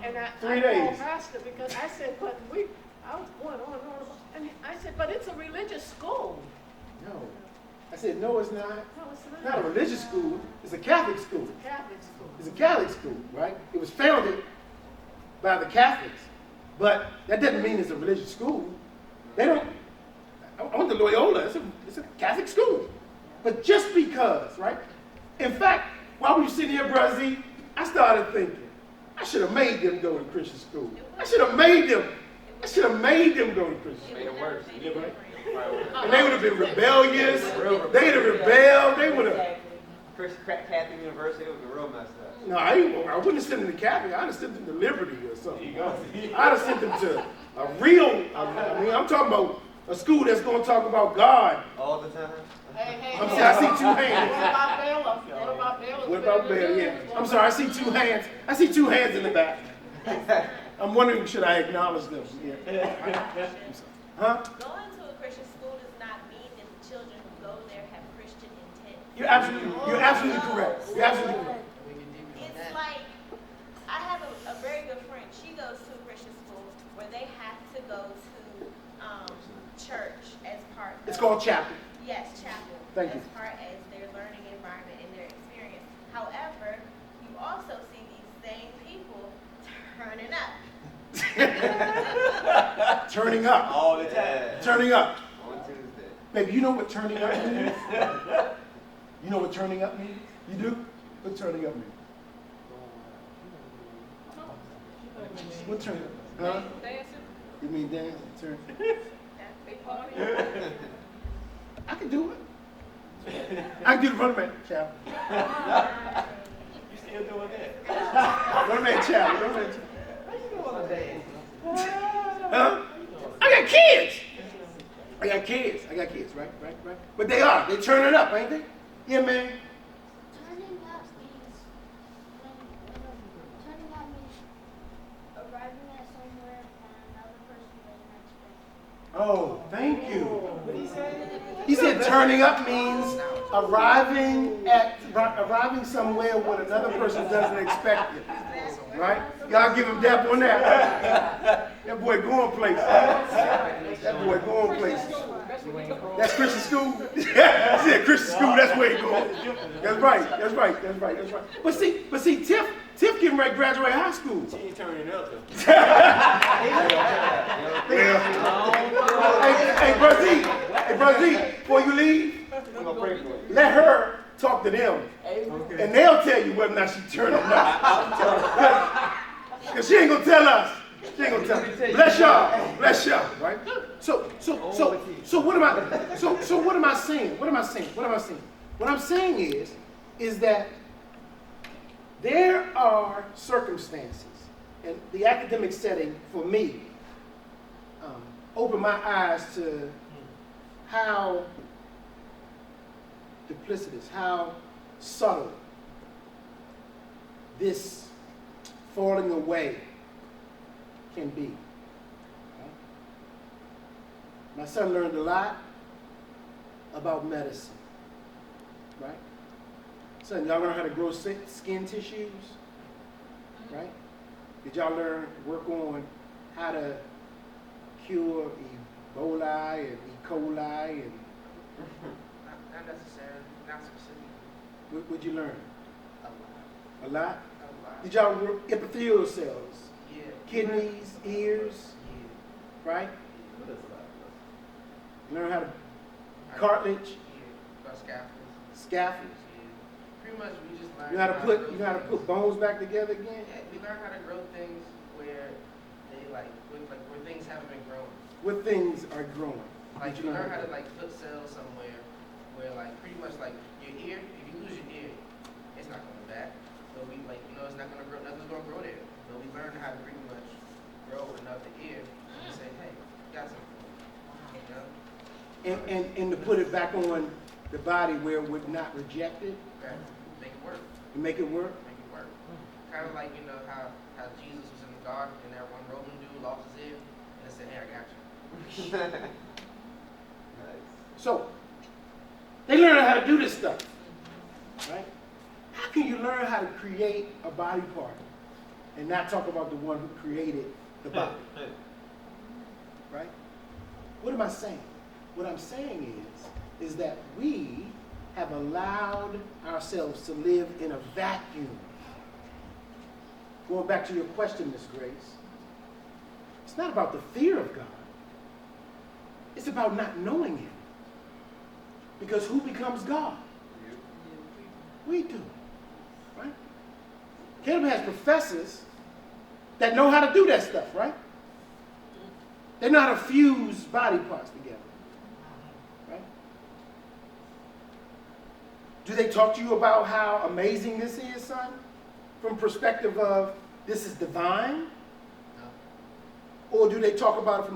And I 3 called days. Pastor because I said, I was going on and on. And I said, but it's a religious school. No. I said, no, it's not. No, it's It's not. not a religious school. It's a Catholic school. Catholic school. It's a Catholic school, right? It was founded by the Catholics. But that doesn't mean it's a religious school. They don't. I went to Loyola. It's a Catholic school. But just because, right? In fact, while we were sitting here, Brother Z, I started thinking, I should have made them go to Christian school. I should have made them go to Christian school. Made it worse. Yeah, right? And they would have been rebellious. They'd have rebelled. They would have. Chris Catholic University would be real messed up. No, I wouldn't have sent them to Catholic. I'd have sent them to Liberty or something. I'd have sent them to a real, I'm talking about a school that's going to talk about God. All the time? Hey, I'm sorry, I see 2 What hands. about Bailiff? What about Bailiff? What about Bailiff? Yeah. I'm sorry, I see 2 hands. I see 2 hands in the back. I'm wondering, should I acknowledge them? Yeah. Huh? Going to a Christian school does not mean that the children who go there have Christian intent. You're absolutely correct. You're absolutely correct. It's like, I have a very good friend. She goes to a Christian school where they have to go to church as part of. It's called chapel. Yes, chapel. Thank you. As part as their learning environment and their experience. However, you also see these same people turning up. Turning up. All the time. Turning up. On Tuesday. Baby, you know what turning up means? You know what turning up means? You do? What turning up means? What turning up? Huh? Dancing? You mean dance? Turn. They party? I can do it. I can do the running man chapel. You still doing that? Running man chapel. Running man chapel. How you doing all day? Huh? I got kids. I got kids, right? But they turning up, ain't they? Yeah, man. Turning up means turning up means arriving at somewhere and another person doesn't expect. Oh, thank you. What did he say? He said turning up means arriving somewhere when another person doesn't expect it. Right? Y'all give him dap on that. That boy going places. That boy going places. That's Christian school. He said Christian school, that's where he going. That's right. But see, Tiff getting ready to graduate high school. She ain't turning up though. Hey, Brother Z, before you leave, I'm gonna pray for you. let her talk to them. And they'll tell you whether or not she's turning or not. Because she ain't gonna tell us. She ain't gonna tell us. Bless y'all, right? So what am I saying? What I'm saying is that there are circumstances, and the academic setting for me opened my eyes to how duplicitous, how subtle this falling away can be. Right? My son learned a lot about medicine, right? Son, y'all learn how to grow skin tissues, right? Did y'all work on how to cure Ebola and E. coli and Not necessarily, not specifically. what'd you learn? A lot. A lot? A lot. Did y'all work epithelial cells? Yeah. Kidneys, ears, right? What is that? Learn how to cartilage, Yeah. About scaffolds. scaffolds. Yeah. Pretty much we just learn. You know how to put bones back together again? Yeah, we learn how to grow things where they where things haven't been grown. What things are growing? Like Did you you learn how to to put cells somewhere where pretty much your ear, if you lose your ear, it's not coming back. But we it's not gonna grow, nothing's gonna grow there. But we learn how to pretty much grow another ear and say, hey, got something. You know? and to put it back on the body where it would not reject it Right. Make it work. and make it work? Make it work. Kind of like, how Jesus was in the garden and that one Roman dude lost his ear and said, hey, I got you. Nice. So, they learn how to do this stuff, right? How can you learn how to create a body part and not talk about the one who created the body. Right? What am I saying? What I'm saying is that we have allowed ourselves to live in a vacuum. Going back to your question, Miss Grace, it's not about the fear of God. It's about not knowing him. Because who becomes God? We do. Right? Caleb has professors that know how to do that stuff, right? They know how to fuse body parts together. Right? Do they talk to you about how amazing this is, son? From perspective of this is divine? No. Or do they talk about it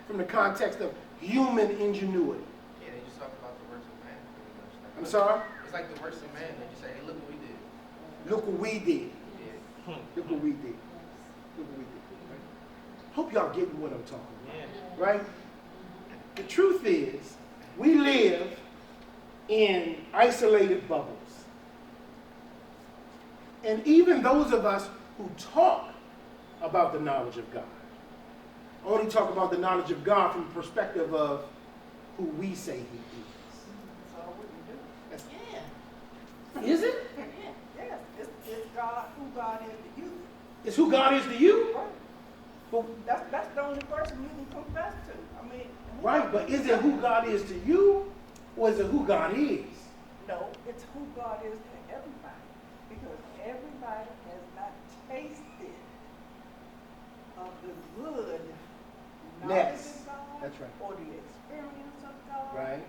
from the context of human ingenuity? Yeah, they just talk about the works of man, pretty much. Like, I'm sorry? It's like the works of man. They just say, hey, look what we did. Look what we did. Yeah. Look what we did. Look what we did. Right? Hope y'all getting what I'm talking about. Yeah. Right? The truth is, we live in isolated bubbles. And even those of us who talk about the knowledge of God only talk about the knowledge of God from the perspective of who we say he is. That's all we can do. That's- Yeah. Is it? Yes, it's God, who God is to you. It's who God is to you? Right. But, That's the only person you can confess to. I mean. right, but is it who God is to you, or is it who God is? No, it's who God is to everybody. Because everybody has not tasted of the good knowledge Yes, of God. that's right. Or the experience of God. Right,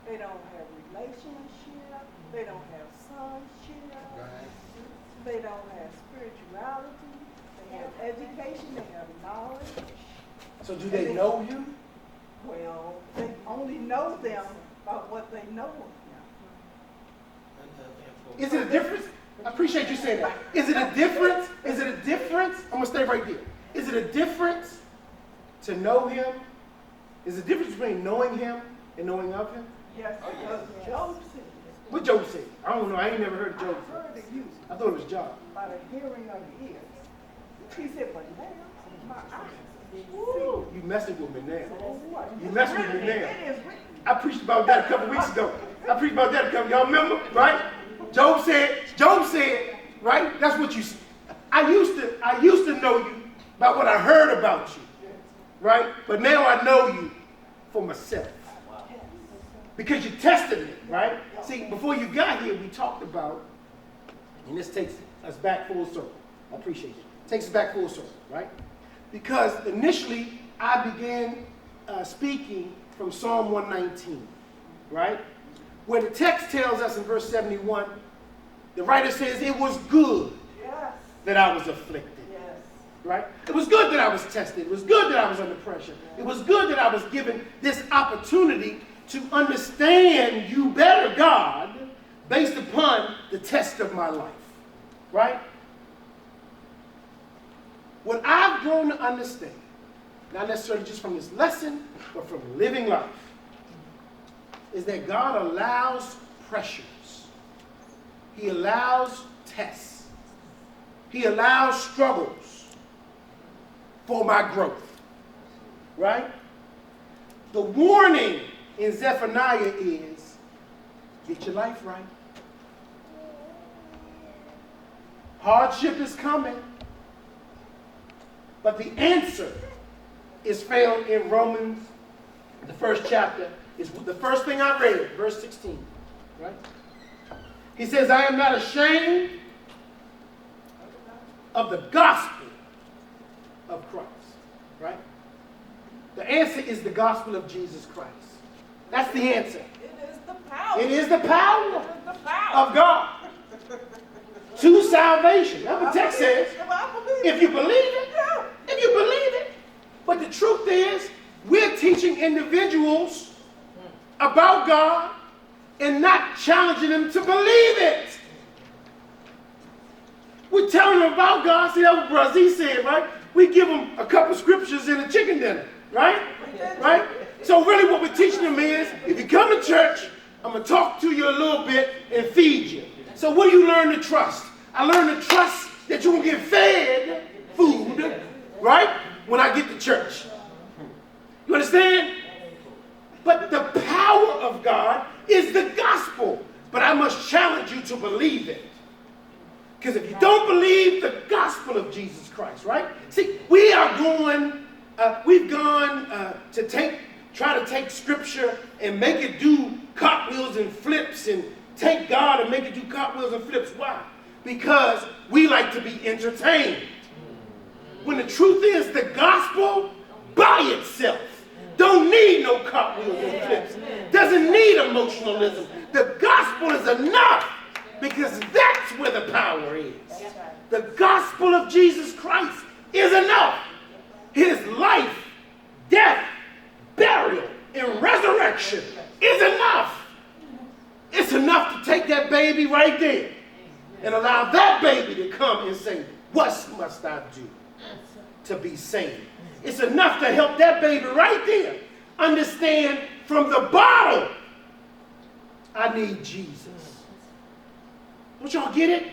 They don't have relationship. They don't have sonship. right. They don't have spirituality. They have education. They have knowledge. So do they know you? Well, they only know them by what they know of them. Is it a difference? I appreciate you saying that. Is it a difference? Is it a difference? I'm gonna stay right there. Is it a difference to know him? Is it a difference between knowing him and knowing of him? Yes, because Job said, What Job said? I don't know. I ain't never heard of I Job. heard of you I thought it was Job. by the hearing of the ears. He said, but now my eyes see. You messing with me now. So what? You messing with me now. It is written. I preached about that a couple weeks ago. Y'all remember, right? Job said, right? That's what you said. I used to know you by what I heard about you, right? But now I know you for myself. Because you tested me, right? See, before you got here, we talked about, and this takes us back full circle. I appreciate it. Takes us back full circle, right? Because initially, I began speaking from Psalm 119, right? Where the text tells us in verse 71, the writer says, it was good Yes, that I was afflicted, yes. right? It was good that I was tested. It was good that I was under pressure. It was good that I was given this opportunity to understand you better, God, based upon the test of my life, right? What I've grown to understand, not necessarily just from this lesson, but from living life, is that God allows pressures. He allows tests. He allows struggles for my growth, right? The warning in Zephaniah is, get your life right. Hardship is coming. But the answer is found in Romans, the first chapter. Is the first thing I read, verse 16, right? He says, I am not ashamed of the gospel of Christ, right? The answer is the gospel of Jesus Christ. That's the answer. It is the power. It is the power It is the power of God to salvation. That's what the text says. If I believe If you believe it, Yeah. if you believe it. But the truth is, we're teaching individuals about God and not challenging them to believe it. We're telling them about God. See, that's what Brazil said, right? We give them a couple scriptures in a chicken dinner, right? Right? So really what we're teaching them is, if you come to church, I'm going to talk to you a little bit and feed you. So what do you learn to trust? I learned to trust that you're going to get fed food, right, when I get to church. You understand? But the power of God is the gospel. But I must challenge you to believe it. Because if you don't believe the gospel of Jesus Christ, right? See, we've gone to try to take scripture and make it do cartwheels and flips, and take God and make it do cartwheels and flips. Why? Because we like to be entertained. When the truth is, the gospel by itself don't need no cartwheels and flips. Doesn't need emotionalism. The gospel is enough, because that's where the power is. The gospel of Jesus Christ is enough. His life, death, burial, and resurrection is enough. It's enough to take that baby right there and allow that baby to come and say, what must I do to be saved? It's enough to help that baby right there understand from the bottle, I need Jesus. Don't y'all get it?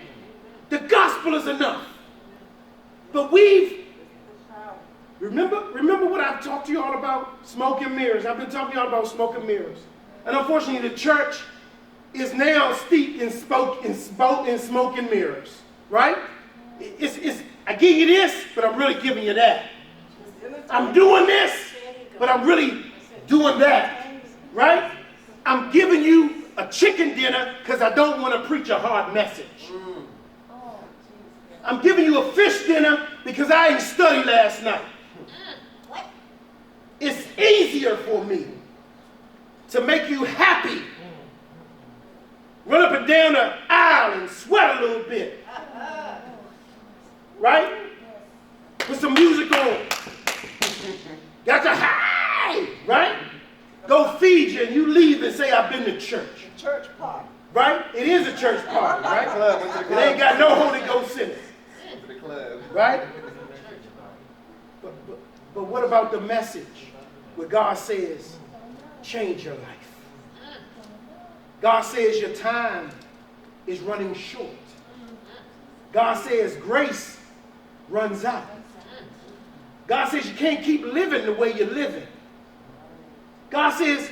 The gospel is enough. But remember what I've talked to y'all about? Smoke and mirrors. I've been talking to y'all about smoke and mirrors. And unfortunately, the church is now steeped in smoke and mirrors. Right? I give you this, but I'm really giving you that. I'm doing this, but I'm really doing that. Right? I'm giving you a chicken dinner because I don't want to preach a hard message. I'm giving you a fish dinner because I didn't study last night. It's easier for me to make you happy. Run up and down the aisle and sweat a little bit. Right? Put some music on. Got your high, right? Go feed you and you leave and say, I've been to church. Church party. Right? It is a church party, right? Went to the club. It ain't got no Holy Ghost in it. To the club. Right? But what about the message where God says, change your life? God says your time is running short. God says grace runs out. God says you can't keep living the way you're living. God says